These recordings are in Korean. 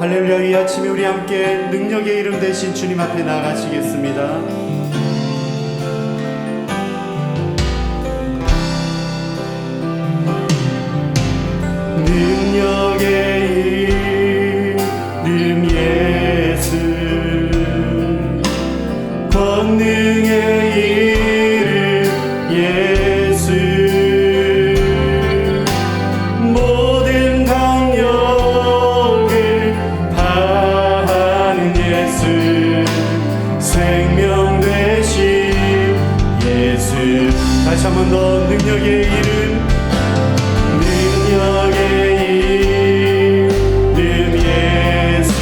할렐루야. 이 아침에 우리 함께 능력의 이름 대신 주님 앞에 나아가시겠습니다. 능력의 이름 예수, 권능의 이름 예수, 모든 강력을 다하는 예수, 생명 되신 예수. 다시 한 번 더 능력의 이름, 능력의 이름 예수,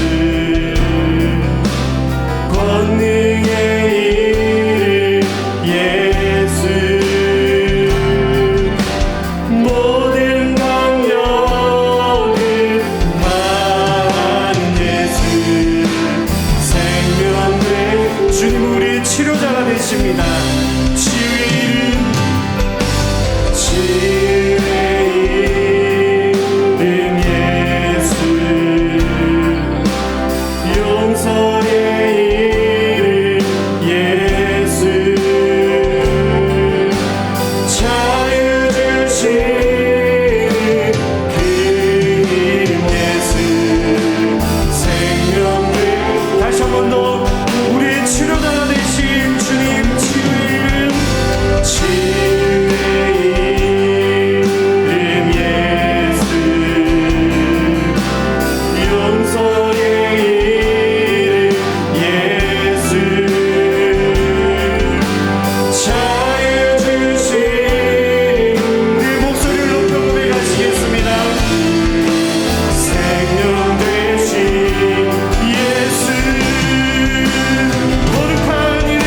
권능의 이름 예수, 모든 강력을 다하는 예수, 생명된 주님, 우리 치료자가 되십니다. 치유의 이름, 치유의 이름 예수, 용서의 이름 예수, 자유 주시는 그 이름 예수, 생명을. 다시 한 번 더 우리의 치료자가 되신 주님, 치유의 이름, 치유의 이름 예수, 용서의 이름 예수, 자유 주신 그 목소리를 높여 고백하시겠습니다. 생명 되신 예수, 거룩한 이름,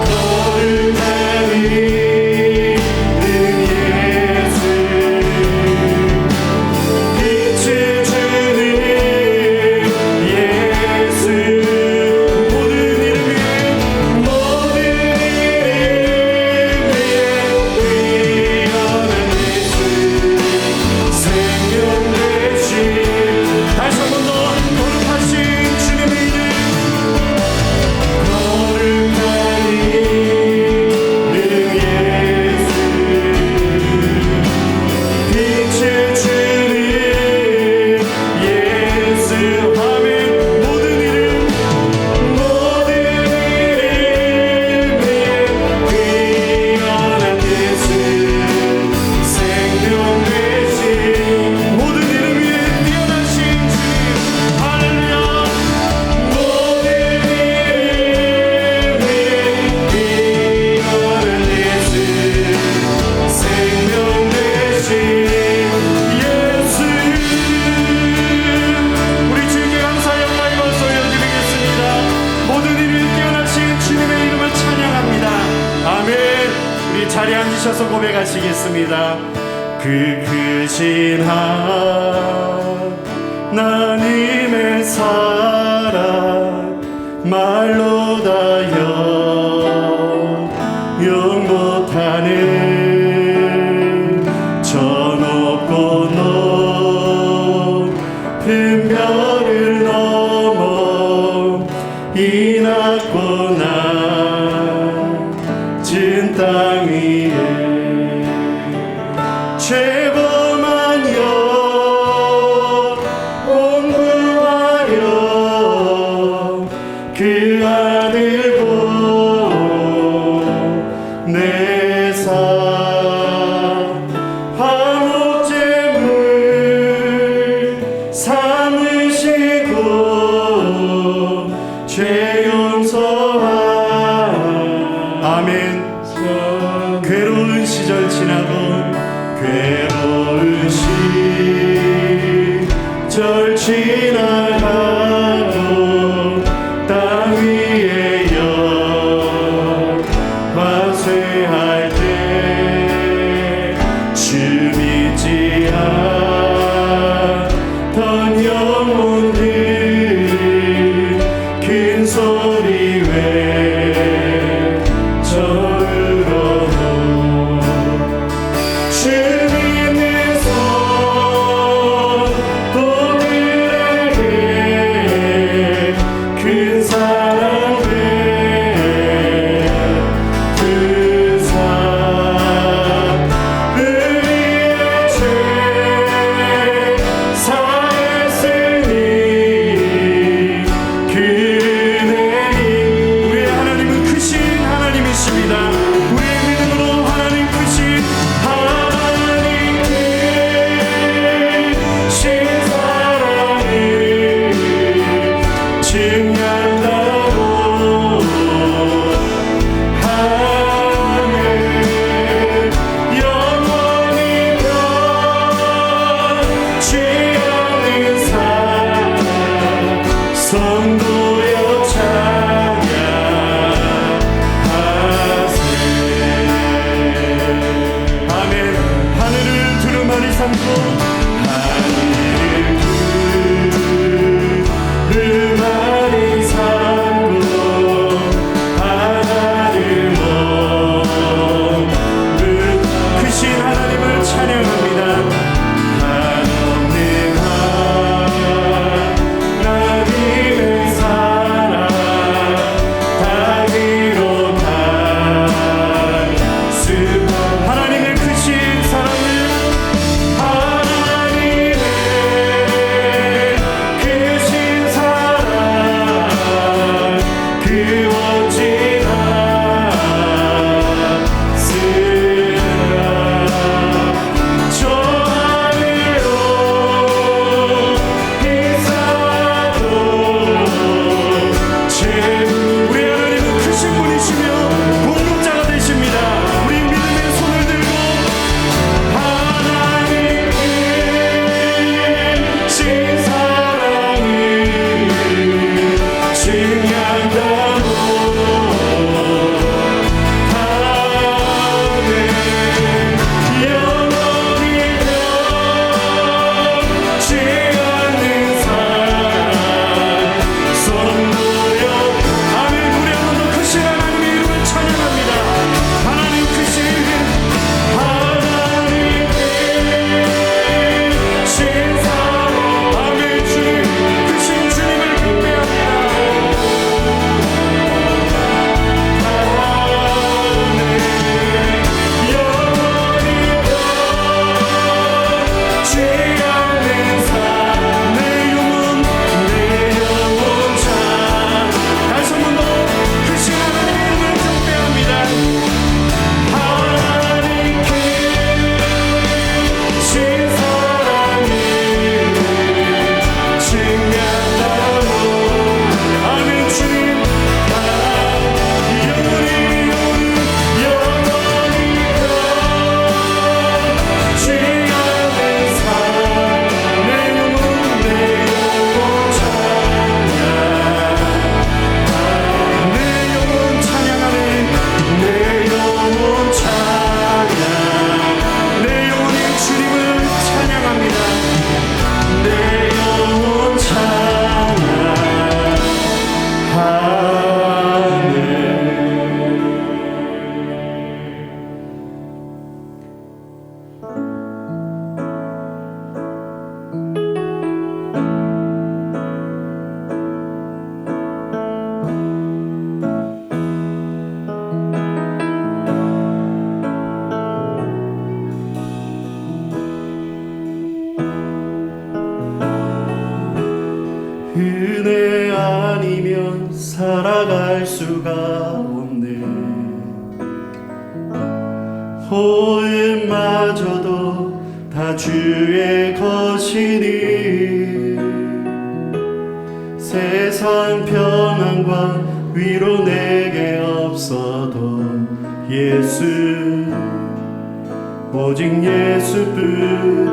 거룩한 이름 예수, 빛을 주는 예수, 모든 이름 위에, 모든 이름 위에 뛰어난 예수, 생명 되신. 다시 한 번 더 거룩하신 주님의 이름, 거룩한 이름 예수, 빛을 주는 예수. 아멘. 모든 이름, 모든 이름 위에 뛰어난 예수, 생명 되신, 모든 이름 위에 뛰어나신 주님, 할렐루야. 모든 이름 위에 뛰어난 예수, 생명 되신 예수. 우리 주님께 감사 영광의 박수 올려드리겠습니다. 모든 이름 뛰어나신 주님의 이름을 찬양합니다. 아멘. 우리 자리에 앉으셔서 고백하시겠습니다. 그 크신 하나님의 사랑 말로 다 영 못하는 저 높고 높은 별을 넘어 이 낮고 낮은 땅 위에 죄범한 영혼 구하려 그 살아갈 수가 없네. 호흡마저도 다 주의 것이니 세상 평안과 위로 내게 없어도 예수, 오직 예수뿐이네.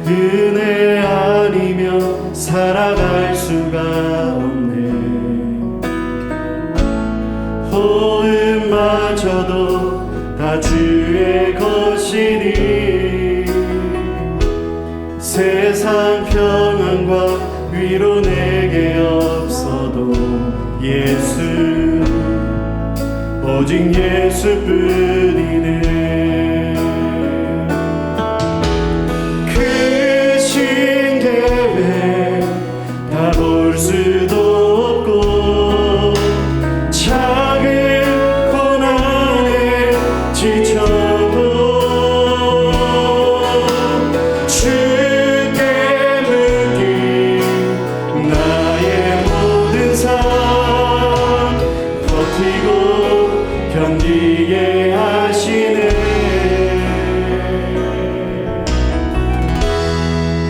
은혜 아니면 살아갈 수가 없네. 호흡마저도 다 주의 것이니 세상 평안과 위로 내게 없어도 예수, 오직 예수뿐이네. 크신 계획 다 볼 수도 없고 작은 고난에 지쳐도 주께 맡긴 나의 모든 삶 버티고 견디게 하시네.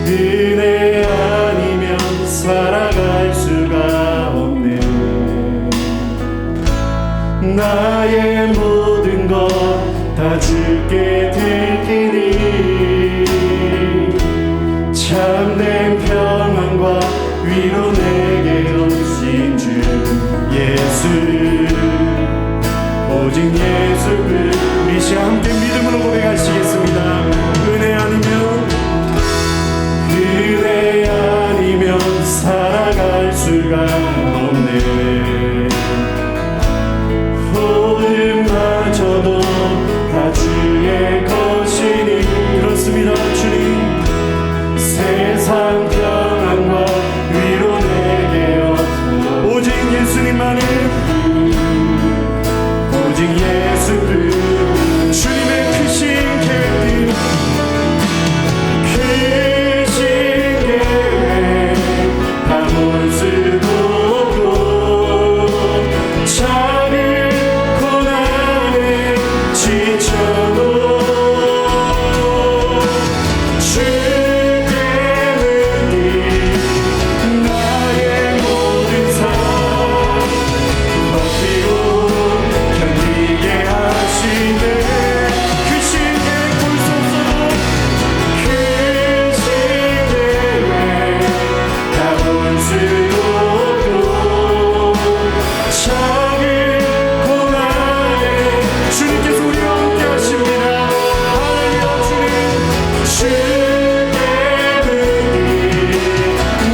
은혜 아니면 살아갈 수가 없네. 나의 모든 것 다 주께 드리니 참된 평안과 위로 내게 오신 주 예수, 오직 예수를 우리 시간 함께 믿음으로 고백하시겠습니다. 은혜 아니면 살아갈 수가 없네. 호흡마저도 다 주의 것이니 그렇습니다. 주님, 세상 평안과 위로 내게 없어 오직 예수님만을, 오직 예수를 주님의 크신 계획, 크신 계획 다 볼 수도 없고 작은 고난에 지쳐도 주께 맡긴 나의 모든 삶 버티고 견디게 하시네. 크신 계획 볼 수 없어도 크신 계획 다 볼 수도 없고 작은 고난에 주님께서 우리와 함께 하십니다. 할렐루야. 주님, 주께 맡긴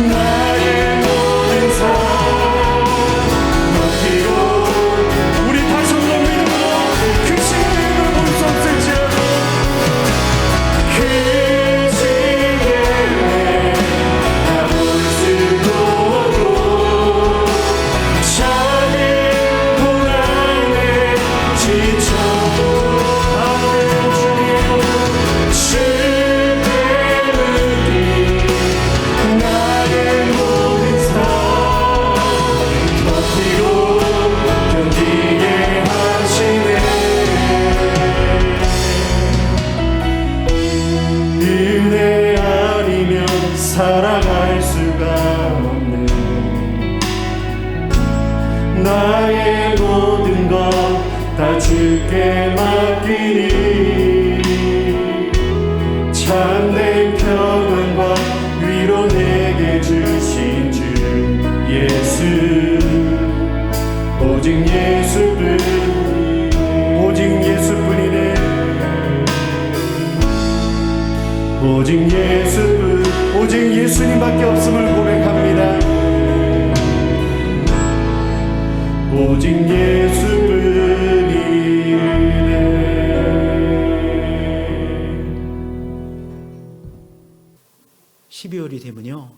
나의 모든 삶 버티고 우리 다시 한번 믿음으로 크신 계획을 볼 수 없을지라도 크신 계획 다 볼 수도 없고 작은 고난에 지쳐도 아멘. 주님, 주께 맡긴 나의 모든 삶 버티고 견디게 하시네. 은혜 아니면 살아갈 수가 없네. 나의 모든 것 다 주께 맡기니 참된 평안과 위로 내게 주신 주 예수, 오직 예수뿐, 오직 예수뿐이네. 오직 예수뿐, 오직 예수님밖에 없음을 고백합니다. 오직 예수뿐이네. 12월이 되면요,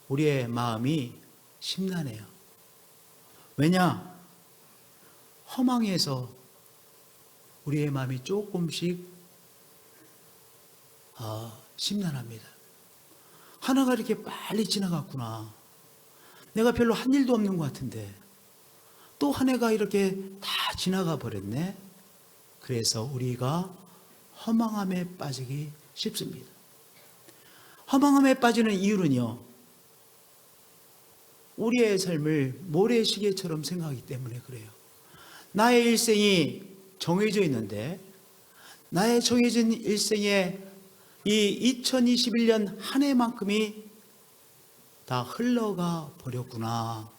우리의 마음이 심란해요. 왜냐? 허망해서 우리의 마음이 조금씩 심란합니다. 한 해가 이렇게 빨리 지나갔구나. 내가 별로 한 일도 없는 것 같은데 또 한 해가 이렇게 다 지나가 버렸네. 그래서 우리가 허망함에 빠지기 쉽습니다. 허망함에 빠지는 이유는요, 우리의 삶을 모래시계처럼 생각하기 때문에 그래요. 나의 일생이 정해져 있는데 나의 정해진 일생에 이 2021년 한 해만큼이 다 흘러가 버렸구나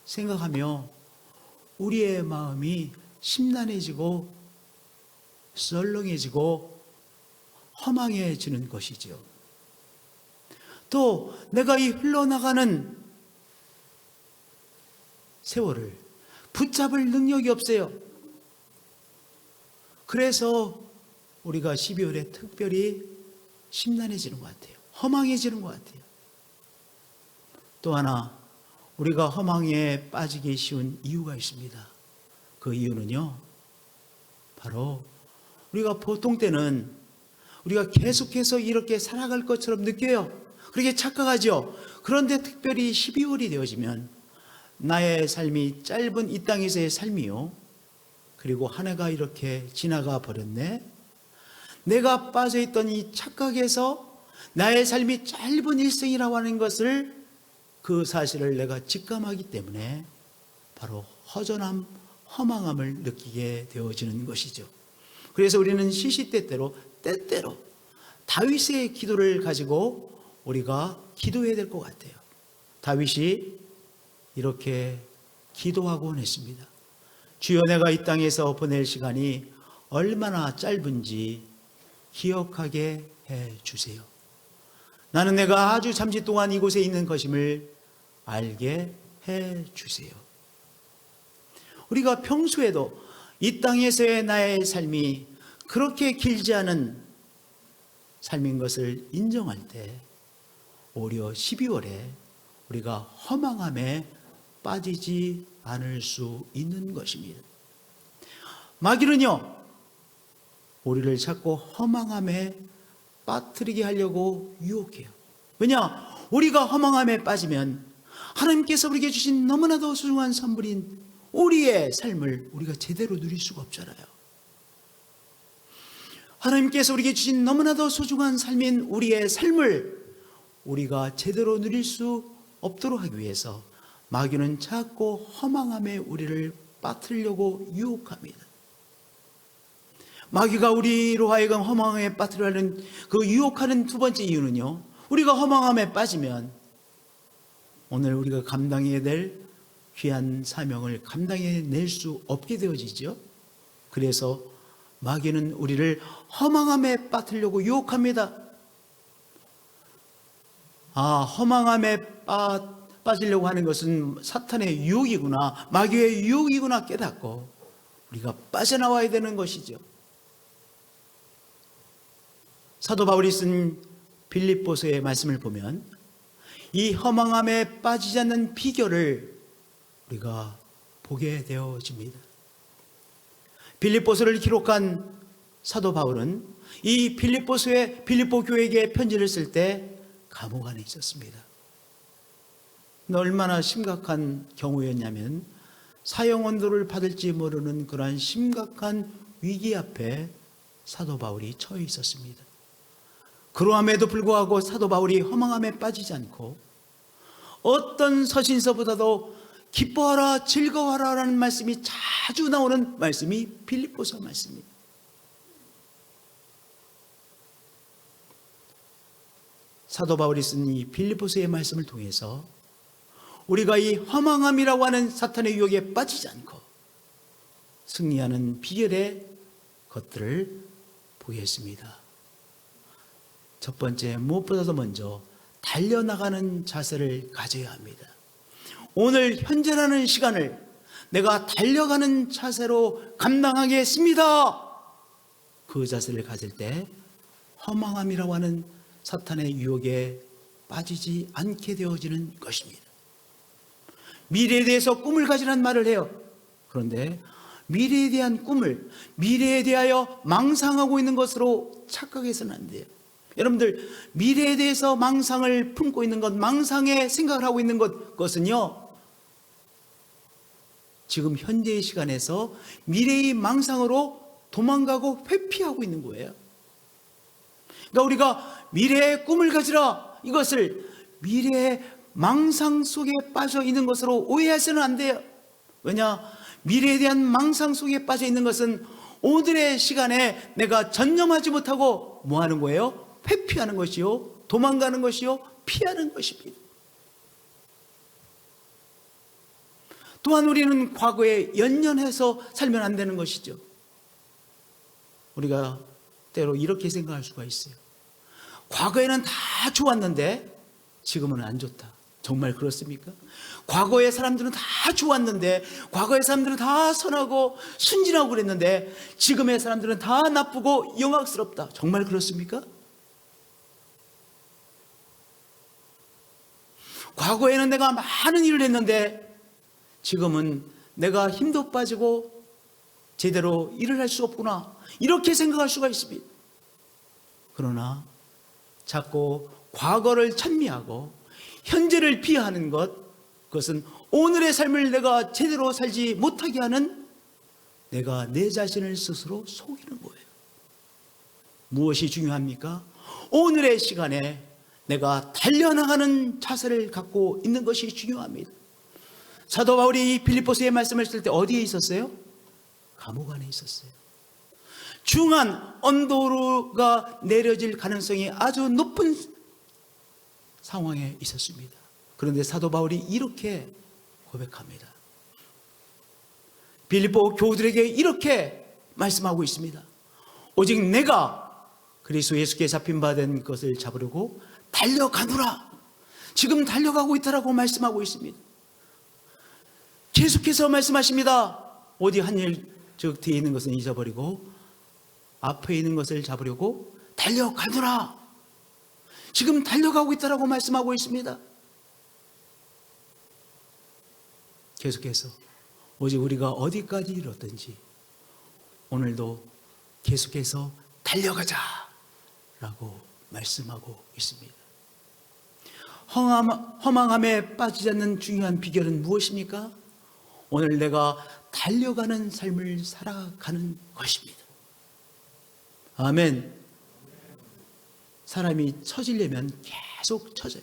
생각하며 우리의 마음이 심란해지고 썰렁해지고 허망해지는 것이죠. 또 내가 이 흘러나가는 세월을 붙잡을 능력이 없어요. 그래서 우리가 12월에 특별히 심란해지는 것 같아요. 허망해지는 것 같아요. 또 하나 우리가 허망에 빠지기 쉬운 이유가 있습니다. 그 이유는요, 바로 우리가 보통 때는 우리가 계속해서 이렇게 살아갈 것처럼 느껴요. 그렇게 착각하죠. 그런데 특별히 12월이 되어지면 나의 삶이 짧은 이 땅에서의 삶이요, 그리고 한 해가 이렇게 지나가 버렸네. 내가 빠져있던 이 착각에서 나의 삶이 짧은 일생이라고 하는 것을, 그 사실을 내가 직감하기 때문에 바로 허전함, 허망함을 느끼게 되어지는 것이죠. 그래서 우리는 시시때때로 때때로 다윗의 기도를 가지고 우리가 기도해야 될 것 같아요. 다윗이 이렇게 기도하곤 했습니다. 주여, 내가 이 땅에서 보낼 시간이 얼마나 짧은지 기억하게 해 주세요. 나는 내가 아주 잠시 동안 이곳에 있는 것임을 알게 해 주세요. 우리가 평소에도 이 땅에서의 나의 삶이 그렇게 길지 않은 삶인 것을 인정할 때 오히려 12월에 우리가 허망함에 빠지지 않을 수 있는 것입니다. 마귀는요, 우리를 자꾸 허망함에 빠뜨리게 하려고 유혹해요. 왜냐? 우리가 허망함에 빠지면 하나님께서 우리에게 주신 너무나도 소중한 선물인 우리의 삶을 우리가 제대로 누릴 수가 없잖아요. 하나님께서 우리에게 주신 너무나도 소중한 삶인 우리의 삶을 우리가 제대로 누릴 수 없도록 하기 위해서 마귀는 자꾸 허망함에 우리를 빠뜨리려고 유혹합니다. 마귀가 우리로 하여금 허망함에 빠뜨리려는 그 유혹하는 두 번째 이유는요, 우리가 허망함에 빠지면 오늘 우리가 감당해야 될 귀한 사명을 감당해낼 수 없게 되어지죠. 그래서 마귀는 우리를 허망함에 빠뜨리려고 유혹합니다. 허망함에 빠지려고 하는 것은 사탄의 유혹이구나, 마귀의 유혹이구나 깨닫고 우리가 빠져나와야 되는 것이죠. 사도 바울이 쓴 빌립보서의 말씀을 보면 이 허망함에 빠지지 않는 비결을 우리가 보게 되어집니다. 빌립보서를 기록한 사도 바울은 이 빌립보서의 빌립보 교회에게 편지를 쓸 때 감옥 안에 있었습니다. 얼마나 심각한 경우였냐면 사형 언도를 받을지 모르는 그러한 심각한 위기 앞에 사도 바울이 처해 있었습니다. 그러함에도 불구하고 사도 바울이 허망함에 빠지지 않고 어떤 서신서보다도 기뻐하라, 즐거워하라 라는 말씀이 자주 나오는 말씀이 빌립보서 말씀입니다. 사도 바울이 쓴 이 빌립보서의 말씀을 통해서 우리가 이 허망함이라고 하는 사탄의 유혹에 빠지지 않고 승리하는 비결의 것들을 보겠습니다. 첫 번째, 무엇보다도 먼저 달려나가는 자세를 가져야 합니다. 오늘 현재라는 시간을 내가 달려가는 자세로 감당하겠습니다. 그 자세를 가질 때 허망함이라고 하는 사탄의 유혹에 빠지지 않게 되어지는 것입니다. 미래에 대해서 꿈을 가지라는 말을 해요. 그런데 미래에 대한 꿈을 미래에 대하여 망상하고 있는 것으로 착각해서는 안 돼요. 여러분들 미래에 대해서 망상을 품고 있는 것, 망상의 생각을 하고 있는 그것은요, 지금 현재의 시간에서 미래의 망상으로 도망가고 회피하고 있는 거예요. 그러니까 우리가 미래의 꿈을 가지라, 이것을 미래의 망상 속에 빠져 있는 것으로 오해해서는 안 돼요. 왜냐? 미래에 대한 망상 속에 빠져 있는 것은 오늘의 시간에 내가 전념하지 못하고 뭐 하는 거예요? 회피하는 것이요, 도망가는 것이요, 피하는 것입니다. 또한 우리는 과거에 연연해서 살면 안 되는 것이죠. 우리가 때로 이렇게 생각할 수가 있어요. 과거에는 다 좋았는데 지금은 안 좋다. 정말 그렇습니까? 과거의 사람들은 다 좋았는데, 과거의 사람들은 다 선하고 순진하고 그랬는데 지금의 사람들은 다 나쁘고 영악스럽다. 정말 그렇습니까? 과거에는 내가 많은 일을 했는데 지금은 내가 힘도 빠지고 제대로 일을 할 수 없구나, 이렇게 생각할 수가 있습니다. 그러나 자꾸 과거를 찬미하고 현재를 비하하는 것, 그것은 오늘의 삶을 내가 제대로 살지 못하게 하는, 내가 내 자신을 스스로 속이는 거예요. 무엇이 중요합니까? 오늘의 시간에 내가 달려나가는 자세를 갖고 있는 것이 중요합니다. 사도 바울이 빌립보서에 말씀을 쓸 때 어디에 있었어요? 감옥 안에 있었어요. 중한 언도가 내려질 가능성이 아주 높은 상황에 있었습니다. 그런데 사도 바울이 이렇게 고백합니다. 빌립보 교우들에게 이렇게 말씀하고 있습니다. 오직 내가 그리스도 예수께 잡힌 바 된 것을 잡으려고 달려가노라. 지금 달려가고 있다라고 말씀하고 있습니다. 계속해서 말씀하십니다. 어디 한 일, 즉 뒤에 있는 것은 잊어버리고 앞에 있는 것을 잡으려고 달려가노라. 지금 달려가고 있다라고 말씀하고 있습니다. 계속해서 오직 우리가 어디까지 이뤘든지 오늘도 계속해서 달려가자라고 말씀하고 있습니다. 허망함에 빠지지 않는 중요한 비결은 무엇입니까? 오늘 내가 달려가는 삶을 살아가는 것입니다. 아멘. 사람이 처지려면 계속 처져요.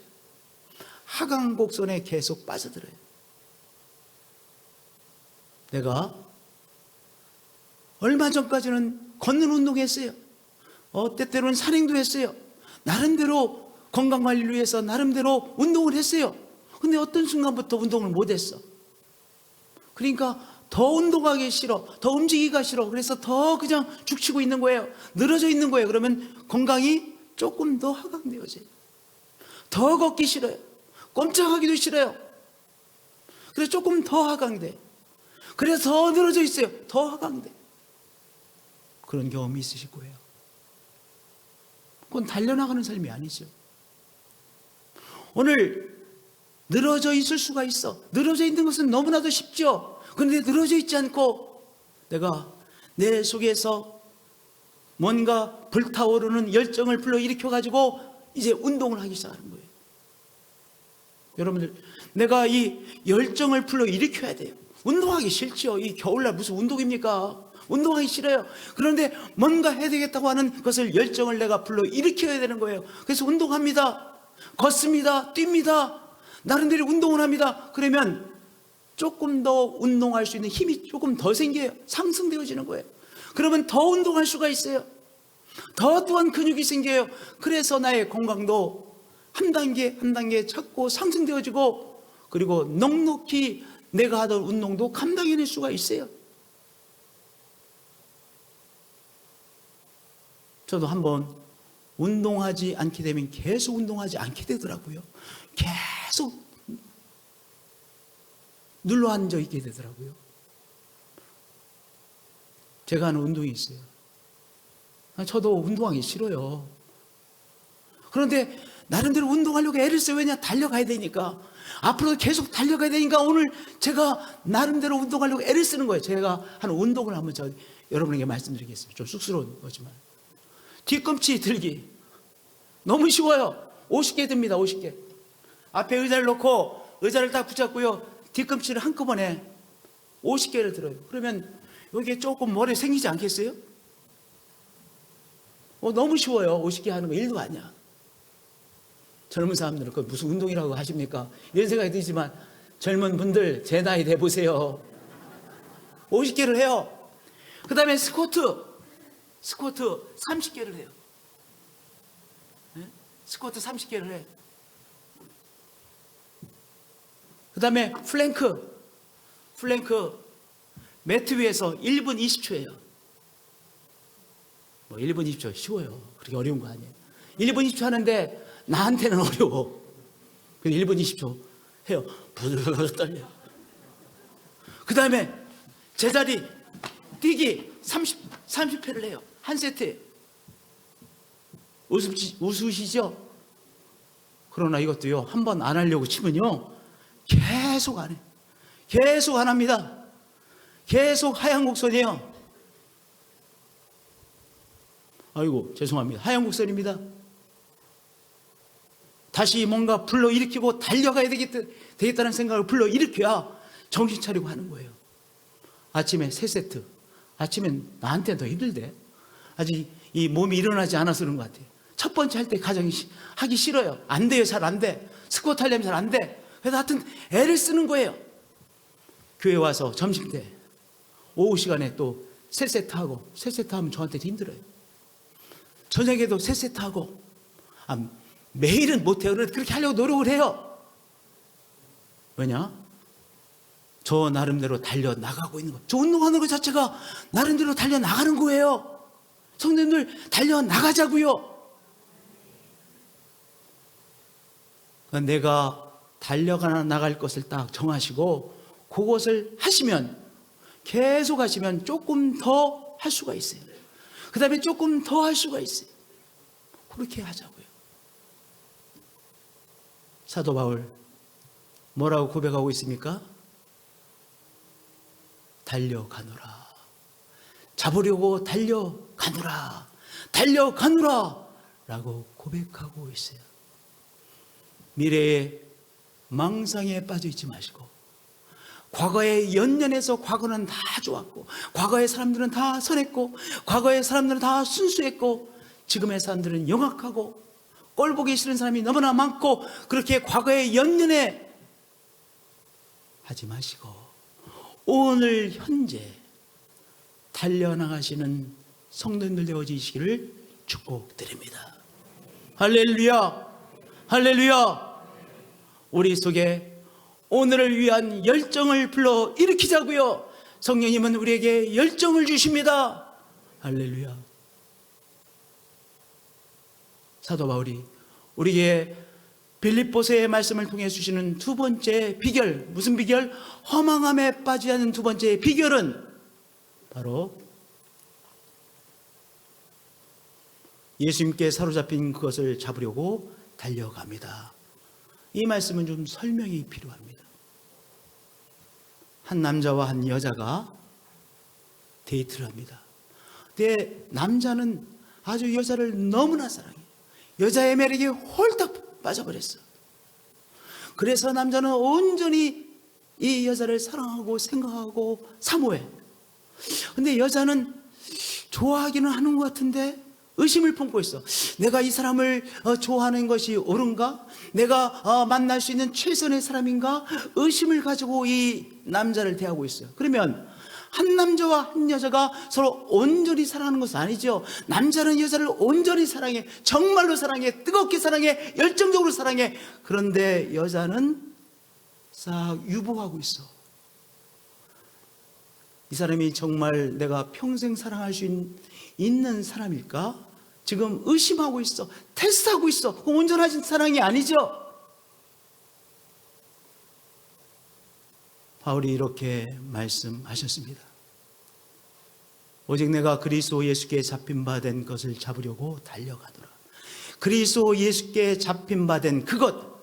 하강곡선에 계속 빠져들어요. 내가 얼마 전까지는 걷는 운동했어요. 때때로는 산행도 했어요. 나름대로 건강관리를 위해서 나름대로 운동을 했어요. 근데 어떤 순간부터 운동을 못했어. 그러니까 더 운동하기 싫어, 더 움직이기가 싫어. 그래서 더 그냥 죽치고 있는 거예요. 늘어져 있는 거예요. 그러면 건강이 조금 더 하강되어져요. 더 걷기 싫어요. 꼼짝하기도 싫어요. 그래서 조금 더 하강돼. 그래서 더 늘어져 있어요. 더 하강돼. 그런 경험이 있으실 거예요. 그건 달려나가는 삶이 아니죠. 오늘 늘어져 있을 수가 있어. 늘어져 있는 것은 너무나도 쉽죠. 그런데 늘어져 있지 않고 내가 내 속에서 뭔가 불타오르는 열정을 불러일으켜가지고 이제 운동을 하기 시작하는 거예요. 여러분들, 내가 이 열정을 불러일으켜야 돼요. 운동하기 싫죠. 이 겨울날 무슨 운동입니까? 운동하기 싫어요. 그런데 뭔가 해야 되겠다고 하는 것을, 열정을 내가 불러일으켜야 되는 거예요. 그래서 운동합니다. 걷습니다. 뜁니다. 나름대로 운동을 합니다. 그러면 조금 더 운동할 수 있는 힘이 조금 더 생겨요. 상승되어지는 거예요. 그러면 더 운동할 수가 있어요. 더 또한 근육이 생겨요. 그래서 나의 건강도 한 단계 한 단계 자꾸 상승되어지고, 그리고 넉넉히 내가 하던 운동도 감당해낼 수가 있어요. 저도 한번 운동하지 않게 되면 계속 운동하지 않게 되더라고요. 계속 눌러 앉아 있게 되더라고요. 제가 하는 운동이 있어요. 저도 운동하기 싫어요. 그런데 나름대로 운동하려고 애를 써요. 왜냐? 달려가야 되니까. 앞으로 계속 달려가야 되니까 오늘 제가 나름대로 운동하려고 애를 쓰는 거예요. 제가 하는 운동을 한번 여러분에게 말씀드리겠습니다. 좀 쑥스러운 거지만. 뒤꿈치 들기. 너무 쉬워요. 50개 듭니다. 50개. 앞에 의자를 놓고 의자를 딱 붙잡고요. 뒤꿈치를 한꺼번에 50개를 들어요. 그러면 여기에 조금 모래 생기지 않겠어요? 너무 쉬워요. 50개 하는 거 1도 아니야. 젊은 사람들은 그거 무슨 운동이라고 하십니까? 이런 생각이 들지만 젊은 분들 제 나이 돼 보세요. 50개를 해요. 그 다음에 스쿼트 30개를 해요. 네? 스쿼트 30개를 해. 그 다음에 플랭크 매트 위에서 1분 20초예요. 1분 20초 쉬워요. 그렇게 어려운 거 아니에요. 1분 20초 하는데 나한테는 어려워. 그래서 1분 20초 해요. 부들부들 떨려. 그 다음에 제자리 뛰기 30회를 해요. 한 세트에. 웃으시죠? 그러나 이것도요, 한 번 안 하려고 치면요, 계속 안 해. 계속 안 합니다. 계속 하얀 곡선이에요. 아이고, 죄송합니다. 하얀 곡선입니다. 다시 뭔가 불러일으키고 달려가야 되겠다는 생각을 불러일으켜야 정신 차리고 하는 거예요. 아침에 3세트. 아침엔 나한테는 더 힘들대. 아직 이 몸이 일어나지 않아서 그런 것 같아요. 첫 번째 할 때 가장 하기 싫어요. 안 돼요. 잘 안 돼. 스쿼트 하려면 잘 안 돼. 그래서 하여튼 애를 쓰는 거예요. 교회 와서 점심 때 오후 시간에 또 3세트 하고, 3세트 하면 저한테 힘들어요. 저녁에도 3세트 하고, 매일은 못해요. 그런데 그렇게 하려고 노력을 해요. 왜냐? 저 나름대로 달려나가고 있는 거예요. 저 운동하는 것 자체가 나름대로 달려나가는 거예요. 성도님들 달려나가자고요. 그러니까 내가 달려나갈 것을 딱 정하시고 그것을 하시면, 계속 하시면 조금 더 할 수가 있어요. 그 다음에 조금 더 할 수가 있어요. 그렇게 하자고요. 사도 바울 뭐라고 고백하고 있습니까? 달려가노라. 잡으려고 달려가노라. 달려가노라 라고 고백하고 있어요. 미래의 망상에 빠져 있지 마시고, 과거에 연연해서 과거는 다 좋았고, 과거의 사람들은 다 선했고, 과거의 사람들은 다 순수했고, 지금의 사람들은 영악하고 꼴보기 싫은 사람이 너무나 많고, 그렇게 과거에 연연해 하지 마시고 오늘 현재 달려나가시는 성도님들 되어지시기를 축복드립니다. 할렐루야, 할렐루야. 우리 속에 오늘을 위한 열정을 불러 일으키자고요. 성령님은 우리에게 열정을 주십니다. 할렐루야. 사도 바울이 우리에게 빌립보서의 말씀을 통해 주시는 두 번째 비결, 무슨 비결? 허망함에 빠지지 않는 두 번째 비결은 바로 예수님께 사로잡힌 그것을 잡으려고 달려갑니다. 이 말씀은 좀 설명이 필요합니다. 한 남자와 한 여자가 데이트를 합니다. 근데 남자는 아주 여자를 너무나 사랑해요. 여자의 매력에 홀딱 빠져버렸어. 그래서 남자는 온전히 이 여자를 사랑하고 생각하고 사모해. 근데 여자는 좋아하기는 하는 것 같은데 의심을 품고 있어. 내가 이 사람을 좋아하는 것이 옳은가? 내가 만날 수 있는 최선의 사람인가? 의심을 가지고 이 남자를 대하고 있어요. 그러면 한 남자와 한 여자가 서로 온전히 사랑하는 것은 아니죠. 남자는 여자를 온전히 사랑해. 정말로 사랑해. 뜨겁게 사랑해. 열정적으로 사랑해. 그런데 여자는 싹 유보하고 있어. 이 사람이 정말 내가 평생 사랑할 수 있는 사람일까? 지금 의심하고 있어. 테스트하고 있어. 그 온전하신 사랑이 아니죠. 바울이 이렇게 말씀하셨습니다. 오직 내가 그리스도 예수께 잡힌 바 된 것을 잡으려고 달려가노라. 그리스도 예수께 잡힌 바 된 그것,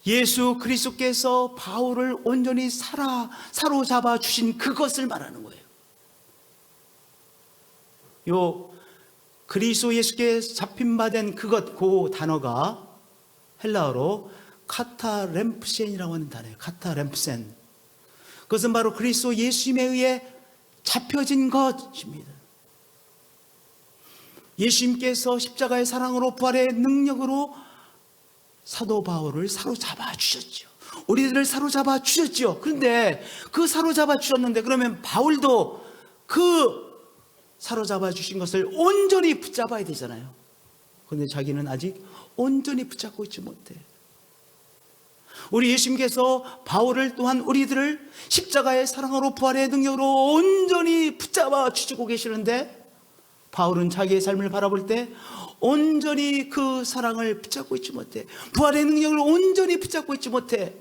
예수 그리스도께서 바울을 온전히 사로잡아 주신 그것을 말하는 거예요. 그리스도 예수께 잡힌 바 된 그것, 그 단어가 헬라어로 카타렘프센이라고 하는 단어예요. 카타렘프센. 그것은 바로 그리스도 예수님에 의해 잡혀진 것입니다. 예수님께서 십자가의 사랑으로 부활의 능력으로 사도 바울을 사로잡아 주셨죠. 우리들을 사로잡아 주셨죠. 그런데 그 사로잡아 주셨는데 그러면 바울도 그 사로잡아 주신 것을 온전히 붙잡아야 되잖아요. 그런데 자기는 아직 온전히 붙잡고 있지 못해. 우리 예수님께서 바울을 또한 우리들을 십자가의 사랑으로 부활의 능력으로 온전히 붙잡아 주시고 계시는데 바울은 자기의 삶을 바라볼 때 온전히 그 사랑을 붙잡고 있지 못해. 부활의 능력을 온전히 붙잡고 있지 못해.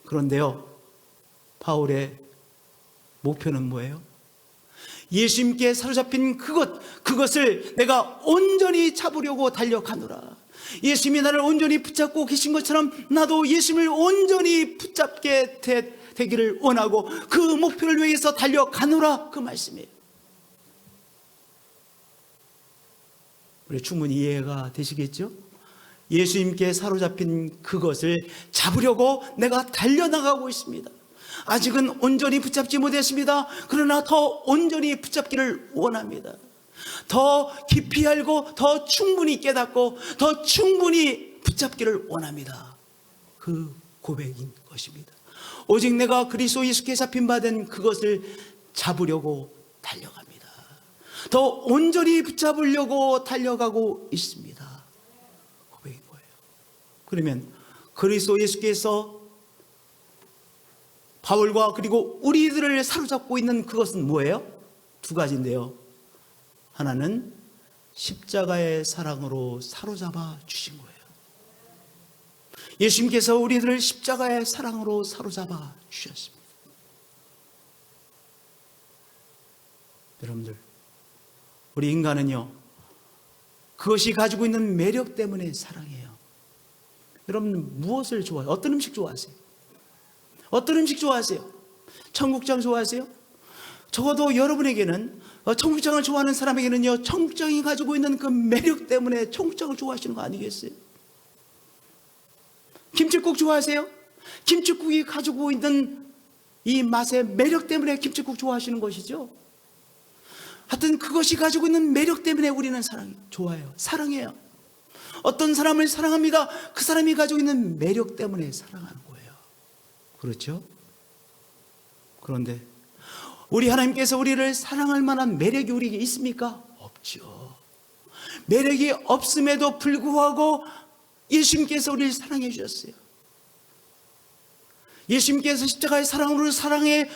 그런데요, 바울의 목표는 뭐예요? 예수님께 사로잡힌 그것을 내가 온전히 잡으려고 달려가노라. 예수님이 나를 온전히 붙잡고 계신 것처럼 나도 예수님을 온전히 붙잡게 되기를 원하고 그 목표를 위해서 달려가노라, 그 말씀이에요. 우리 충분히 이해가 되시겠죠? 예수님께 사로잡힌 그것을 잡으려고 내가 달려나가고 있습니다. 아직은 온전히 붙잡지 못했습니다. 그러나 더 온전히 붙잡기를 원합니다. 더 깊이 알고 더 충분히 깨닫고 더 충분히 붙잡기를 원합니다. 그 고백인 것입니다. 오직 내가 그리스도 예수께 잡힌 바 된 그것을 잡으려고 달려갑니다. 더 온전히 붙잡으려고 달려가고 있습니다. 고백인 거예요. 그러면 그리스도 예수께서 바울과 그리고 우리들을 사로잡고 있는 그것은 뭐예요? 두 가지인데요. 하나는 십자가의 사랑으로 사로잡아 주신 거예요. 예수님께서 우리들을 십자가의 사랑으로 사로잡아 주셨습니다. 여러분들, 우리 인간은요, 그것이 가지고 있는 매력 때문에 사랑해요. 여러분, 무엇을 좋아해요? 어떤 음식 좋아하세요? 어떤 음식 좋아하세요? 청국장 좋아하세요? 적어도 여러분에게는, 청국장을 좋아하는 사람에게는요, 청국장이 가지고 있는 그 매력 때문에 청국장을 좋아하시는 거 아니겠어요? 김치국 좋아하세요? 김치국이 가지고 있는 이 맛의 매력 때문에 김치국 좋아하시는 것이죠. 하여튼 그것이 가지고 있는 매력 때문에 우리는 좋아해요. 사랑해요. 어떤 사람을 사랑합니다. 그 사람이 가지고 있는 매력 때문에 사랑하는 거예요. 그렇죠? 그런데 우리 하나님께서 우리를 사랑할 만한 매력이 우리에게 있습니까? 없죠. 매력이 없음에도 불구하고 예수님께서 우리를 사랑해 주셨어요. 예수님께서 십자가의 사랑으로 사랑해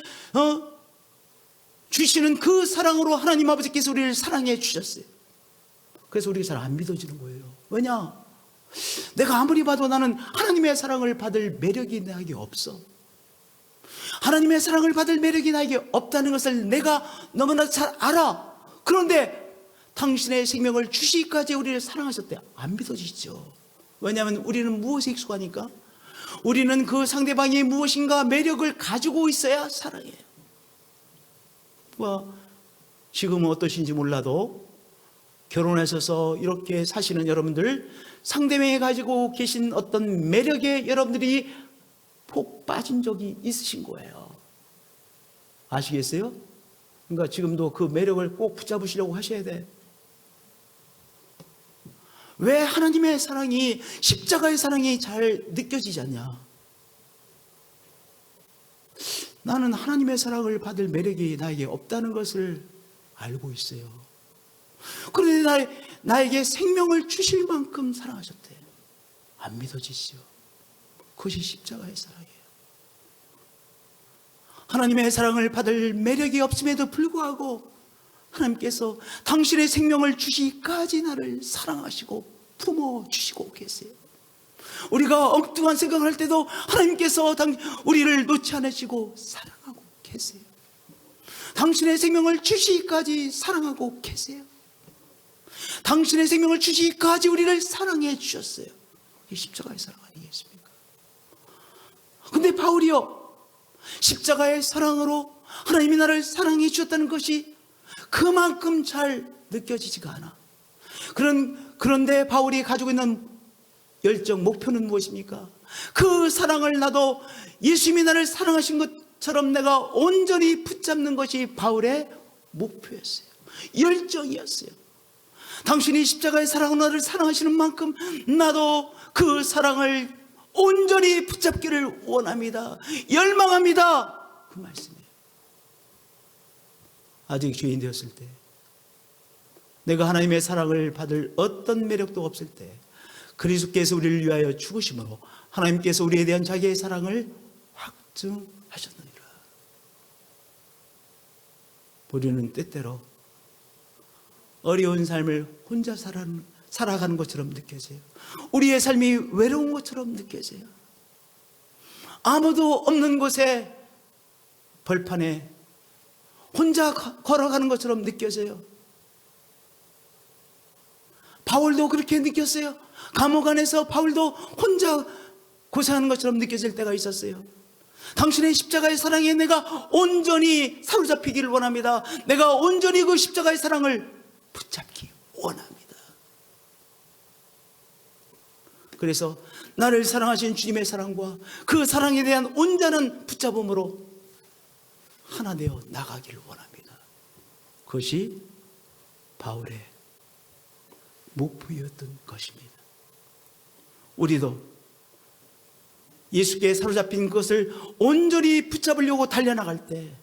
주시는 그 사랑으로 하나님 아버지께서 우리를 사랑해 주셨어요. 그래서 우리가 잘 안 믿어지는 거예요. 왜냐? 내가 아무리 봐도 나는 하나님의 사랑을 받을 매력이 나에게 없어. 하나님의 사랑을 받을 매력이 나에게 없다는 것을 내가 너무나 잘 알아. 그런데 당신의 생명을 주시기까지 우리를 사랑하셨대. 안 믿어지죠. 왜냐하면 우리는 무엇에 익숙하니까? 우리는 그 상대방이 무엇인가 매력을 가지고 있어야 사랑해요. 지금은 어떠신지 몰라도 결혼하셔서 이렇게 사시는 여러분들, 상대방이 가지고 계신 어떤 매력에 여러분들이 폭 빠진 적이 있으신 거예요. 아시겠어요? 그러니까 지금도 그 매력을 꼭 붙잡으시려고 하셔야 돼. 왜 하나님의 사랑이, 십자가의 사랑이 잘 느껴지지 않냐? 나는 하나님의 사랑을 받을 매력이 나에게 없다는 것을 알고 있어요. 그런데 나에게 생명을 주실 만큼 사랑하셨대. 안 믿어지시죠? 그것이 십자가의 사랑이에요. 하나님의 사랑을 받을 매력이 없음에도 불구하고 하나님께서 당신의 생명을 주시기까지 나를 사랑하시고 품어주시고 계세요. 우리가 엉뚱한 생각을 할 때도 하나님께서 우리를 놓지 않으시고 사랑하고 계세요. 당신의 생명을 주시기까지 사랑하고 계세요. 당신의 생명을 주시기까지 우리를 사랑해 주셨어요. 이게 십자가의 사랑 아니겠습니까? 근데 바울이요, 십자가의 사랑으로 하나님이 나를 사랑해 주셨다는 것이 그만큼 잘 느껴지지가 않아. 그런데 바울이 가지고 있는 열정, 목표는 무엇입니까? 그 사랑을 나도 예수님이 나를 사랑하신 것처럼 내가 온전히 붙잡는 것이 바울의 목표였어요. 열정이었어요. 당신이 십자가의 사랑으로 나를 사랑하시는 만큼 나도 그 사랑을 온전히 붙잡기를 원합니다. 열망합니다. 그 말씀이에요. 아직 죄인 되었을 때, 내가 하나님의 사랑을 받을 어떤 매력도 없을 때 그리스도께서 우리를 위하여 죽으심으로 하나님께서 우리에 대한 자기의 사랑을 확증하셨느니라. 우리는 때때로 어려운 삶을 혼자 살아가는 것처럼 느껴져요. 우리의 삶이 외로운 것처럼 느껴져요. 아무도 없는 곳에 벌판에 혼자 걸어가는 것처럼 느껴져요. 바울도 그렇게 느꼈어요. 감옥 안에서 바울도 혼자 고생하는 것처럼 느껴질 때가 있었어요. 당신의 십자가의 사랑에 내가 온전히 사로잡히기를 원합니다. 내가 온전히 그 십자가의 사랑을 붙잡기 원합니다. 그래서 나를 사랑하신 주님의 사랑과 그 사랑에 대한 온전한 붙잡음으로 하나 되어 나가기를 원합니다. 그것이 바울의 목표였던 것입니다. 우리도 예수께 사로잡힌 것을 온전히 붙잡으려고 달려나갈 때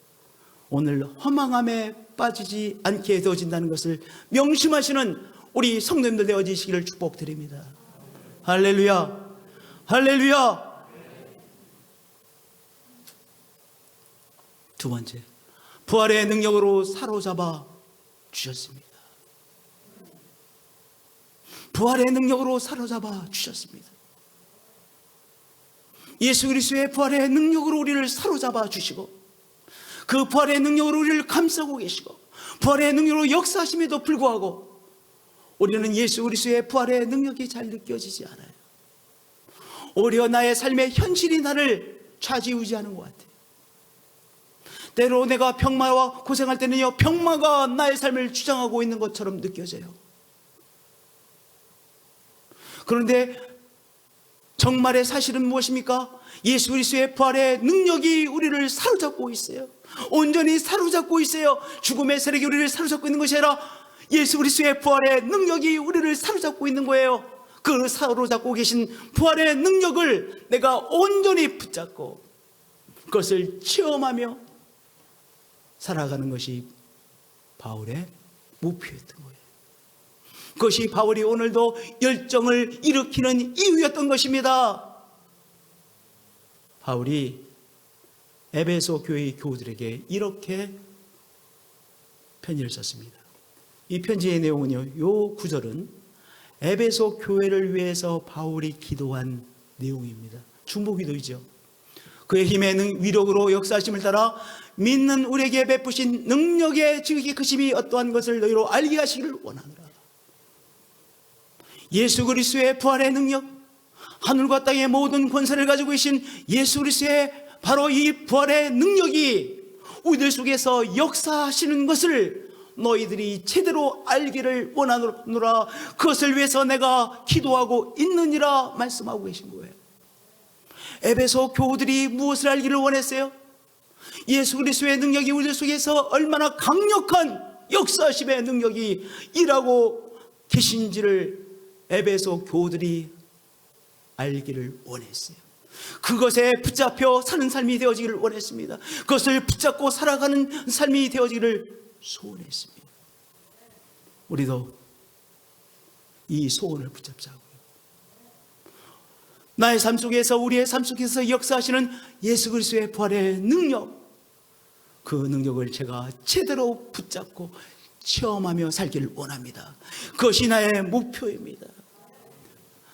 오늘 허망함에 빠지지 않게 되어진다는 것을 명심하시는 우리 성도님들 되어지시기를 축복드립니다. 할렐루야, 할렐루야. 두 번째, 부활의 능력으로 사로잡아 주셨습니다. 부활의 능력으로 사로잡아 주셨습니다. 예수 그리스도의 부활의 능력으로 우리를 사로잡아 주시고 그 부활의 능력으로 우리를 감싸고 계시고 부활의 능력으로 역사하심에도 불구하고 우리는 예수 그리스도의 부활의 능력이 잘 느껴지지 않아요. 오히려 나의 삶의 현실이 나를 좌지우지하는 것 같아요. 때로 내가 병마와 고생할 때는요, 병마가 나의 삶을 주장하고 있는 것처럼 느껴져요. 그런데 정말의 사실은 무엇입니까? 예수 그리스도의 부활의 능력이 우리를 사로잡고 있어요. 온전히 사로잡고 있어요. 죽음의 세력이 우리를 사로잡고 있는 것이 아니라 예수 그리스도의 부활의 능력이 우리를 사로잡고 있는 거예요. 그 사로잡고 계신 부활의 능력을 내가 온전히 붙잡고 그것을 체험하며 살아가는 것이 바울의 목표였던 거예요. 그것이 바울이 오늘도 열정을 일으키는 이유였던 것입니다. 바울이 에베소 교회의 교우들에게 이렇게 편지를 썼습니다. 이 편지의 내용은요, 요 구절은 에베소 교회를 위해서 바울이 기도한 내용입니다. 중보기도이죠. 그의 힘의 위력으로 역사하심을 따라 믿는 우리에게 베푸신 능력의 지극히 크심이 어떠한 것을 너희로 알게 하시기를 원하노라. 예수 그리스도의 부활의 능력, 하늘과 땅의 모든 권세를 가지고 계신 예수 그리스도의 바로 이 부활의 능력이 우리들 속에서 역사하시는 것을 너희들이 제대로 알기를 원하노라. 그것을 위해서 내가 기도하고 있느니라 말씀하고 계신 거예요. 에베소 교우들이 무엇을 알기를 원했어요? 예수 그리스도의 능력이 우리들 속에서 얼마나 강력한 역사심의 능력이 일하고 계신지를 에베소 교우들이 알기를 원했어요. 그것에 붙잡혀 사는 삶이 되어지기를 원했습니다. 그것을 붙잡고 살아가는 삶이 되어지기를 소원했습니다. 우리도 이 소원을 붙잡자고요. 나의 삶 속에서, 우리의 삶 속에서 역사하시는 예수 그리스도의 부활의 능력, 그 능력을 제가 제대로 붙잡고 체험하며 살기를 원합니다. 그것이 나의 목표입니다.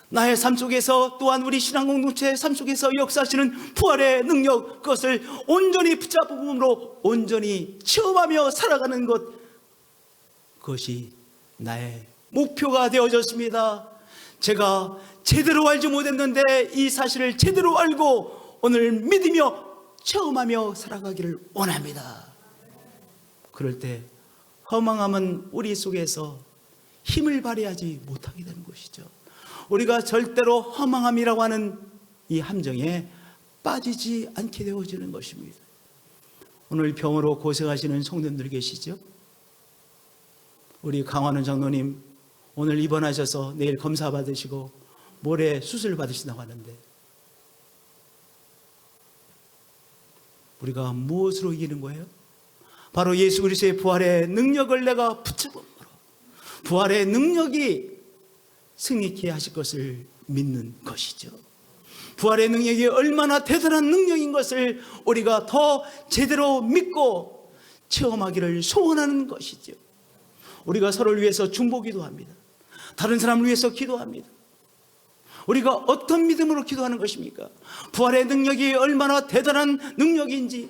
나의 삶 속에서, 또한 우리 신앙공동체의 삶 속에서 역사하시는 부활의 능력, 그것을 온전히 붙잡음으로 온전히 체험하며 살아가는 것, 그것이 나의 목표가 되어졌습니다. 제가 제대로 알지 못했는데 이 사실을 제대로 알고 오늘 믿으며 체험하며 살아가기를 원합니다. 그럴 때 허망함은 우리 속에서 힘을 발휘하지 못하게 되는 것이죠. 우리가 절대로 허망함이라고 하는 이 함정에 빠지지 않게 되어지는 것입니다. 오늘 병으로 고생하시는 성도님들 계시죠? 우리 강환원 장로님 오늘 입원하셔서 내일 검사 받으시고 모레 수술 받으신다고 하는데, 우리가 무엇으로 이기는 거예요? 바로 예수 그리스도의 부활의 능력을 내가 붙잡음으로, 부활의 능력이 승리케 하실 것을 믿는 것이죠. 부활의 능력이 얼마나 대단한 능력인 것을 우리가 더 제대로 믿고 체험하기를 소원하는 것이죠. 우리가 서로를 위해서 중보기도 합니다. 다른 사람을 위해서 기도합니다. 우리가 어떤 믿음으로 기도하는 것입니까? 부활의 능력이 얼마나 대단한 능력인지,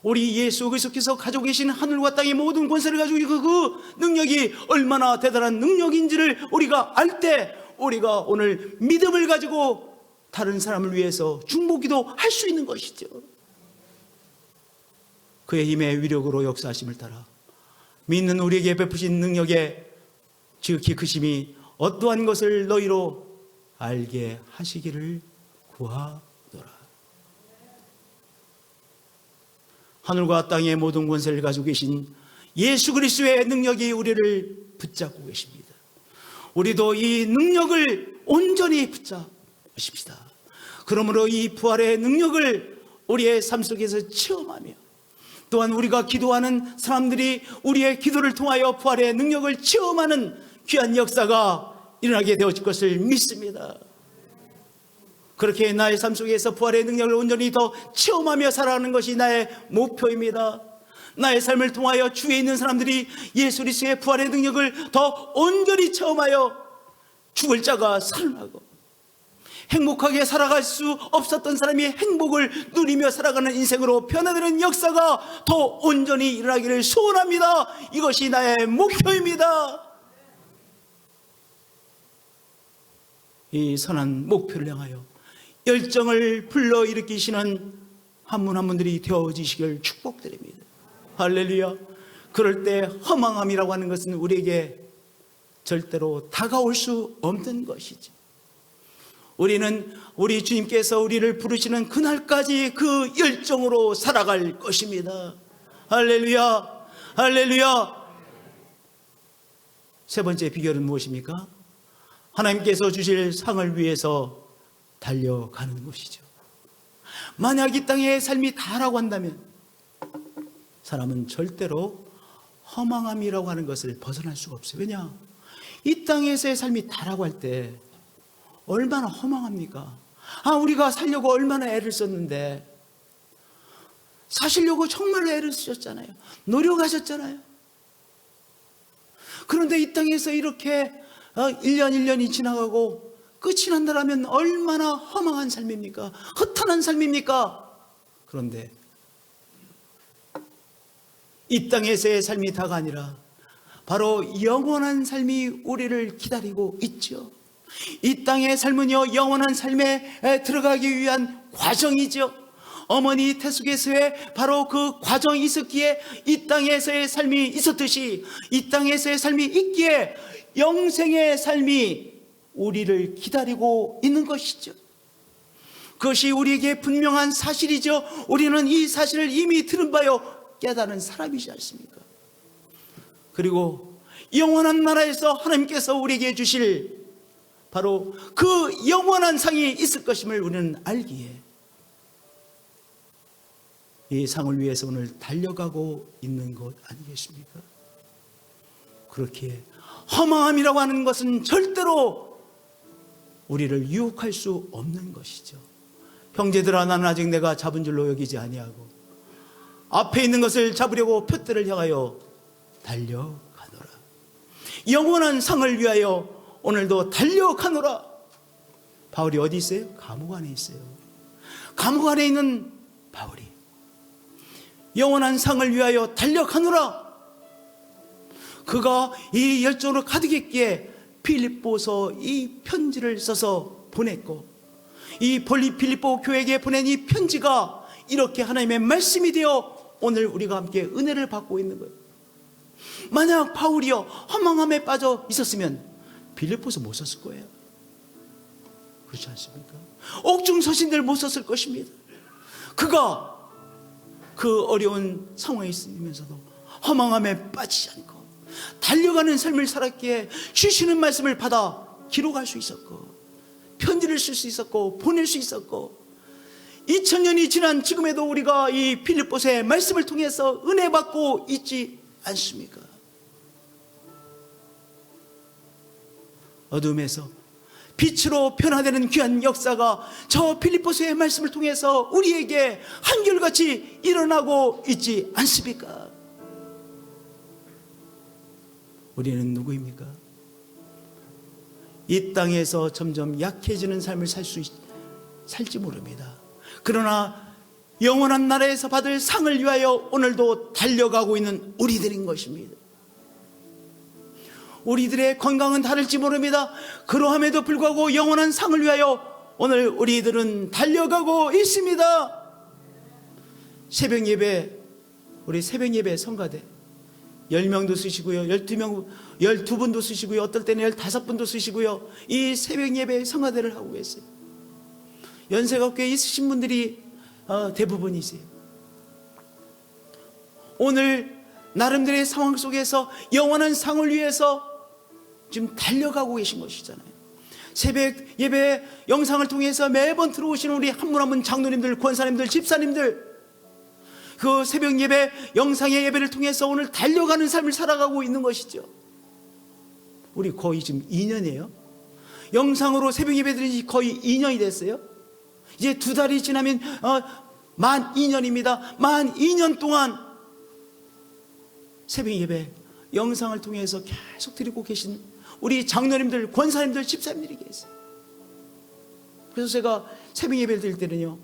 우리 예수 그리스도께서 가지고 계신 하늘과 땅의 모든 권세를 가지고 있고 그 능력이 얼마나 대단한 능력인지를 우리가 알 때, 우리가 오늘 믿음을 가지고 다른 사람을 위해서 중보기도 할 수 있는 것이죠. 그의 힘의 위력으로 역사하심을 따라 믿는 우리에게 베푸신 능력의 지극히 크심이 어떠한 것을 너희로 알게 하시기를 구하노라. 하늘과 땅의 모든 권세를 가지고 계신 예수 그리스도의 능력이 우리를 붙잡고 계십니다. 우리도 이 능력을 온전히 붙잡으십시다. 그러므로 이 부활의 능력을 우리의 삶 속에서 체험하며, 또한 우리가 기도하는 사람들이 우리의 기도를 통하여 부활의 능력을 체험하는 귀한 역사가 일어나게 되어질 것을 믿습니다. 그렇게 나의 삶 속에서 부활의 능력을 온전히 더 체험하며 살아가는 것이 나의 목표입니다. 나의 삶을 통하여 주위에 있는 사람들이 예수 그리스도의 부활의 능력을 더 온전히 체험하여 죽을 자가 살아나고, 행복하게 살아갈 수 없었던 사람이 행복을 누리며 살아가는 인생으로 변화되는 역사가 더 온전히 일어나기를 소원합니다. 이것이 나의 목표입니다. 이 선한 목표를 향하여 열정을 불러일으키시는 한 분 한 분들이 되어지시길 축복드립니다. 할렐루야. 그럴 때 허망함이라고 하는 것은 우리에게 절대로 다가올 수 없는 것이죠. 우리는 우리 주님께서 우리를 부르시는 그날까지 그 열정으로 살아갈 것입니다. 할렐루야. 할렐루야. 세 번째 비결은 무엇입니까? 하나님께서 주실 상을 위해서 달려가는 것이죠. 만약 이 땅의 삶이 다라고 한다면 사람은 절대로 허망함이라고 하는 것을 벗어날 수가 없어요. 왜냐? 이 땅에서의 삶이 다라고 할 때 얼마나 허망합니까? 우리가 살려고 얼마나 애를 썼는데, 사시려고 정말로 애를 쓰셨잖아요. 노력하셨잖아요. 그런데 이 땅에서 이렇게 1년 1년이 지나가고 끝이 난다라면 얼마나 허망한 삶입니까? 허탄한 삶입니까? 그런데 이 땅에서의 삶이 다가 아니라 바로 영원한 삶이 우리를 기다리고 있죠. 이 땅의 삶은요, 영원한 삶에 들어가기 위한 과정이죠. 어머니 태숙에서의 바로 그 과정이 있었기에 이 땅에서의 삶이 있었듯이, 이 땅에서의 삶이 있기에 영생의 삶이 우리를 기다리고 있는 것이죠. 그것이 우리에게 분명한 사실이죠. 우리는 이 사실을 이미 들은 바요 깨달은 사람이지 않습니까? 그리고 영원한 나라에서 하나님께서 우리에게 주실 바로 그 영원한 상이 있을 것임을 우리는 알기에 이 상을 위해서 오늘 달려가고 있는 것 아니겠습니까? 그렇게 허망함이라고 하는 것은 절대로 우리를 유혹할 수 없는 것이죠. 형제들아, 나는 아직 내가 잡은 줄로 여기지 아니하고 앞에 있는 것을 잡으려고 표대를 향하여 달려가노라. 영원한 상을 위하여 오늘도 달려가노라. 바울이 어디 있어요? 감옥 안에 있어요. 감옥 안에 있는 바울이 영원한 상을 위하여 달려가노라. 그가 이 열정으로 가득했기에 필립보서 이 편지를 써서 보냈고, 이 필립보 교회에게 보낸 이 편지가 이렇게 하나님의 말씀이 되어 오늘 우리가 함께 은혜를 받고 있는 거예요. 만약 바울이요 허망함에 빠져 있었으면 빌립보서 못 썼을 거예요. 그렇지 않습니까? 옥중 서신들 못 썼을 것입니다. 그가 그 어려운 상황에 있으면서도 허망함에 빠지지 않고 달려가는 삶을 살았기에 주시는 말씀을 받아 기록할 수 있었고, 편지를 쓸 수 있었고, 보낼 수 있었고, 2000년이 지난 지금에도 우리가 이 빌립보서의 말씀을 통해서 은혜 받고 있지 않습니까? 어둠에서 빛으로 변화되는 귀한 역사가 저 빌립보서의 말씀을 통해서 우리에게 한결같이 일어나고 있지 않습니까? 우리는 누구입니까? 이 땅에서 점점 약해지는 삶을 살지 모릅니다. 그러나 영원한 나라에서 받을 상을 위하여 오늘도 달려가고 있는 우리들인 것입니다. 우리들의 건강은 다를지 모릅니다. 그러함에도 불구하고 영원한 상을 위하여 오늘 우리들은 달려가고 있습니다. 새벽 예배, 우리 새벽 예배 성가대 10명도 쓰시고요, 12분도 쓰시고요, 어떨 때는 15분도 쓰시고요. 이 새벽 예배 성가대를 하고 계세요. 연세가 꽤 있으신 분들이 대부분이세요. 오늘 나름대로의 상황 속에서 영원한 상을 위해서 지금 달려가고 계신 것이잖아요. 새벽 예배 영상을 통해서 매번 들어오시는 우리 한 분 한 분 장로님들, 권사님들, 집사님들, 그 새벽 예배 영상의 예배를 통해서 오늘 달려가는 삶을 살아가고 있는 것이죠. 우리 거의 지금 2년이에요. 영상으로 새벽 예배 드린 거의 2년이 됐어요. 이제 2달이 지나면 만 2년입니다. 만 2년 동안 새벽 예배 영상을 통해서 계속 드리고 계신 우리 장로님들, 권사님들, 집사님들이 계세요. 그래서 제가 새벽 예배를 드릴 때는요,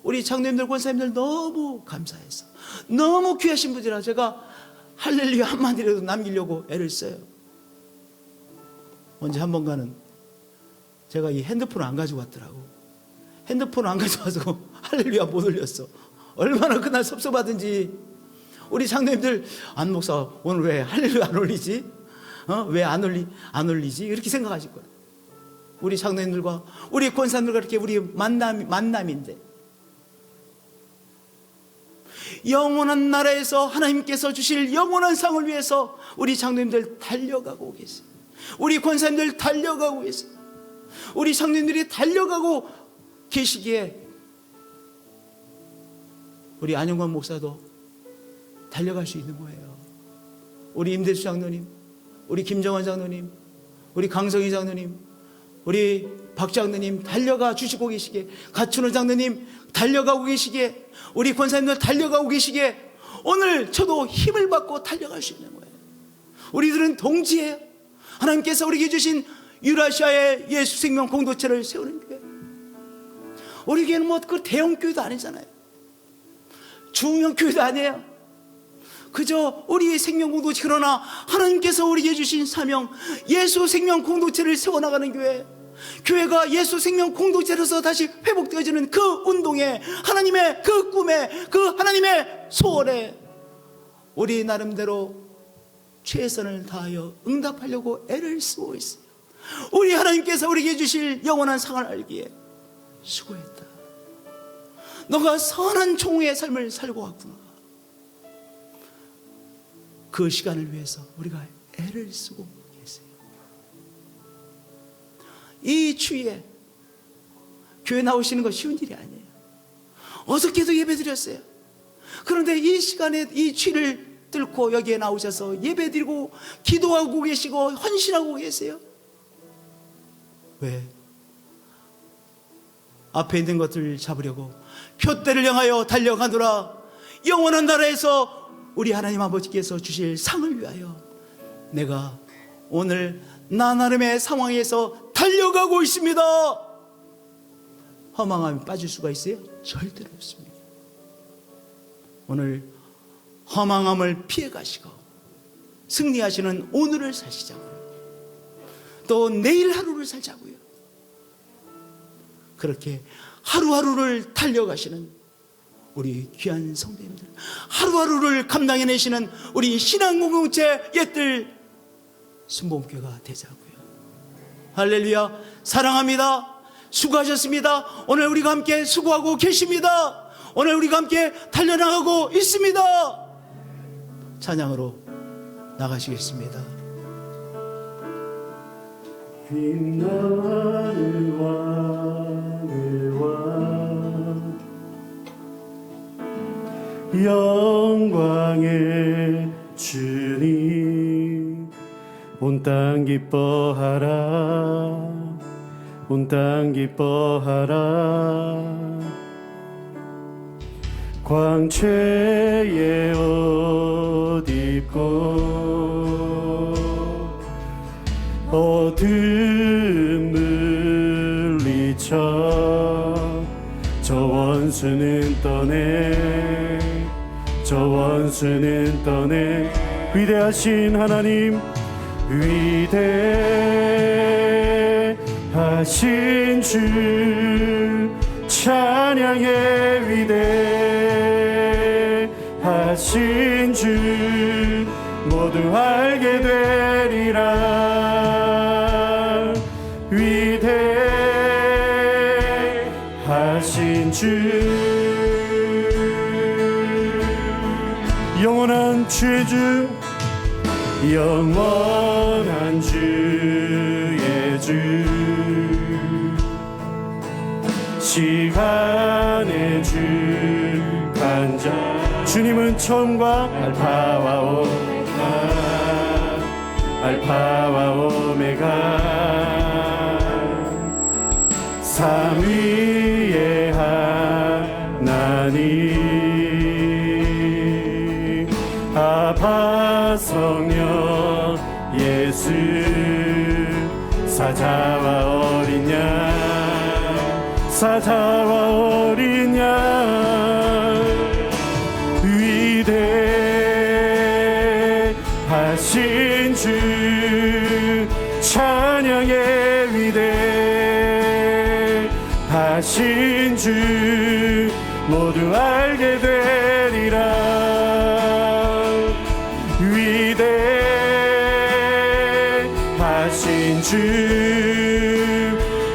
우리 장로님들, 권사님들 너무 감사해서, 너무 귀하신 분이라 제가 할렐루야 한마디라도 남기려고 애를 써요. 언제 한 번가는 제가 이 핸드폰을 안 가지고 왔더라고. 핸드폰을 안 가져와서 할렐루야 못 올렸어. 얼마나 그날 섭섭하든지. 우리 장로님들, 안 목사 오늘 왜 할렐루야 안 올리지? 왜 안 올리지? 이렇게 생각하실 거예요. 우리 장로님들과 우리 권사님들과 이렇게 우리 만남인데, 영원한 나라에서 하나님께서 주실 영원한 상을 위해서 우리 장로님들 달려가고 계세요. 우리 권사님들 달려가고 계세요. 우리 장로님들이 달려가고 계시기에 우리 안영관 목사도 달려갈 수 있는 거예요. 우리 임대수 장로님, 우리 김정환 장로님, 우리 강성희 장로님, 우리 박 장로님 달려가 주시고 계시기에, 가춘호 장로님 달려가고 계시기에, 우리 권사님들 달려가고 계시기에 오늘 저도 힘을 받고 달려갈 수 있는 거예요. 우리들은 동지예요. 하나님께서 우리에게 주신 유라시아의 예수 생명 공동체를 세우는 교회. 우리 교회는 뭐 그 대형 교회도 아니잖아요. 중형 교회도 아니에요. 그저 우리의 생명 공동체, 그러나 하나님께서 우리에게 주신 사명, 예수 생명 공동체를 세워나가는 교회. 교회가 예수 생명 공동체로서 다시 회복되어지는 그 운동에, 하나님의 그 꿈에, 그 하나님의 소원에 우리 나름대로 최선을 다하여 응답하려고 애를 쓰고 있어요. 우리 하나님께서 우리에게 주실 영원한 상을 알기에 수고했다. 너가 선한 종의 삶을 살고 왔구나. 그 시간을 위해서 우리가 애를 쓰고 계세요. 이 추위에 교회 나오시는 거 쉬운 일이 아니에요. 어저께도 예배 드렸어요. 그런데 이 시간에 이 추위를 뚫고 여기에 나오셔서 예배 드리고 기도하고 계시고 헌신하고 계세요. 왜? 앞에 있는 것들을 잡으려고 표대를 향하여 달려가노라. 영원한 나라에서 우리 하나님 아버지께서 주실 상을 위하여 내가 오늘 나 나름의 상황에서 달려가고 있습니다. 허망함에 빠질 수가 있어요? 절대로 없습니다. 오늘 허망함을 피해 가시고 승리하시는 오늘을 사시자고요. 또 내일 하루를 살자고요. 그렇게 하루하루를 달려가시는 우리 귀한 성도님들, 하루하루를 감당해내시는 우리 신앙공동체 옛들 순복음교회가 되자고요. 할렐루야. 사랑합니다. 수고하셨습니다. 오늘 우리가 함께 수고하고 계십니다. 오늘 우리가 함께 달려나가고 있습니다. 찬양으로 나가시겠습니다. 빛나는 왕의 왕, 영광의 주님, 온 땅 기뻐하라, 온 땅 기뻐하라. 광채의 옷 입고 어둠 물리쳐 저 원수는 떠내, 저 원수는 떠내. 위대하신 하나님, 위대하신 주 찬양해. 위대하신 주 모두 알게 되리라. 위대하신 주, 영원한 주의 주, 영원한 주의 주, 시간의 주 간자. 주님은 처음과 알파와 오메가, 알파와 오메가, 삼위의 하나님, 아바 성령 예수, 사자와 어린 양, 사자와 어린 양. 위대하신 주 찬양해. 위대하신 주 모두 알게 되리라. 위대하신 주,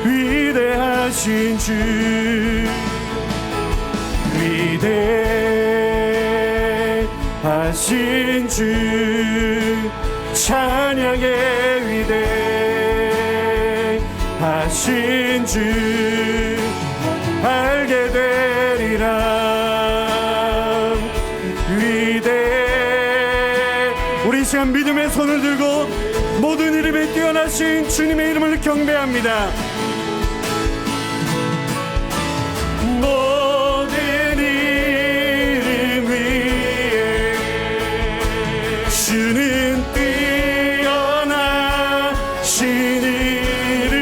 위대하신 주, 위대하신 주 찬양해. 위대하신 주 알게 되리라. 우리 이 시간 믿음의 손을 들고 모든 이름에 뛰어나신 주님의 이름을 경배합니다. 모든 이름 위에 주는 뛰어나신 이름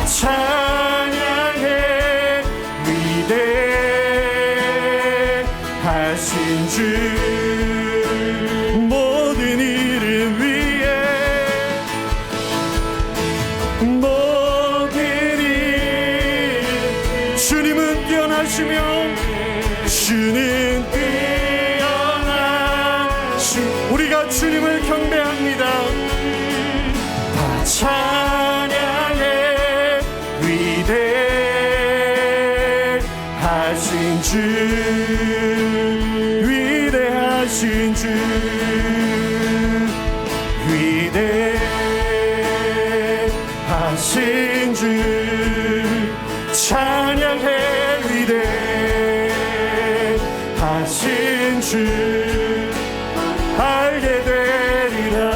찬양해. 위대하신 주, 모든 이름 위에, 모든 이름. 주님은 뛰어나시며 주는 뛰어나신, 우리가 주님을 경배합니다. 다 찬양해. 위대하신 주, 위대하신 주, 위대하신 주 찬양해. 위대하신 주 알게 되리라.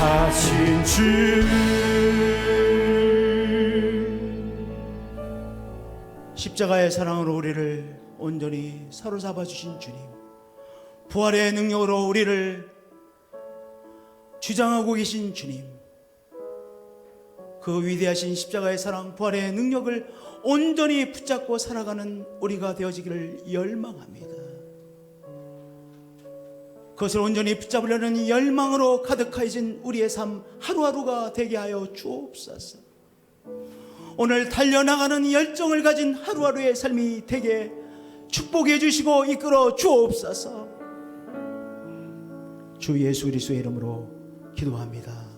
위대하신 주. 십자가의 사랑으로 우리를 온전히 사로잡아 주신 주님, 부활의 능력으로 우리를 주장하고 계신 주님, 그 위대하신 십자가의 사랑, 부활의 능력을 온전히 붙잡고 살아가는 우리가 되어지기를 열망합니다. 그것을 온전히 붙잡으려는 열망으로 가득해진 우리의 삶 하루하루가 되게 하여 주옵소서. 오늘 달려나가는 열정을 가진 하루하루의 삶이 되게 축복해 주시고 이끌어 주옵소서. 주 예수 그리스도의 이름으로 기도합니다.